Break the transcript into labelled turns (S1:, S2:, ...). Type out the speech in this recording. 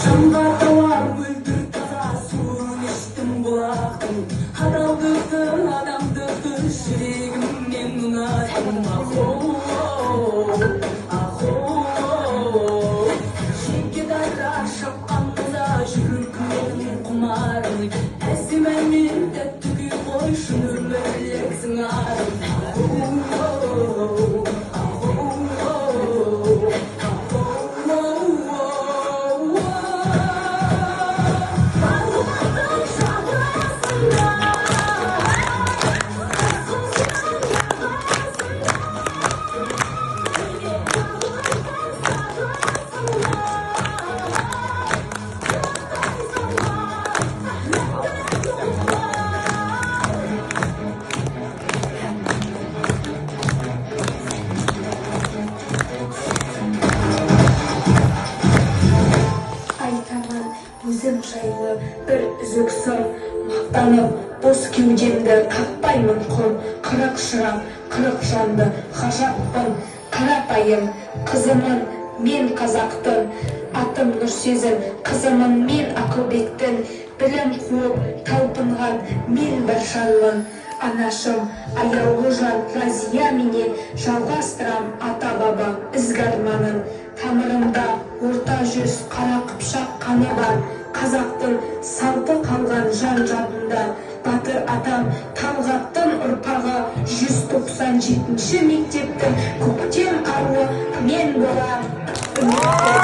S1: Жанға тауар мөлдір таза суын іштім бұлақтың, адалдықтың адамдықты жүрегімнен ұнаттым. Жеке дара шапқанымда жүрегімнің құмарың, әсемәмен тәттіге қойшын өмірлексің арым. Өзім жайлы бір үзік сыр, мақтанып, бос кеудемді қақпаймын құр. Қырық шырам, қырық жанды, ғажаппын, қарапайым, қызымын мен қазақтың. Атым Нұрсезім, қызымын мен Ақылбектің. Білім қуып, талпынған мен бір жанмын. Анашым, аяулы жан Разия менен жалғастырам ата-баба ізгі арманын. Тамырымда орта жүз қара қыпшақ қаны бар. Қазақтың салты қалған жан жадында. Батыр атам Талғаттың ұрпағы 197-ші мектептің көктем аруы мен болам.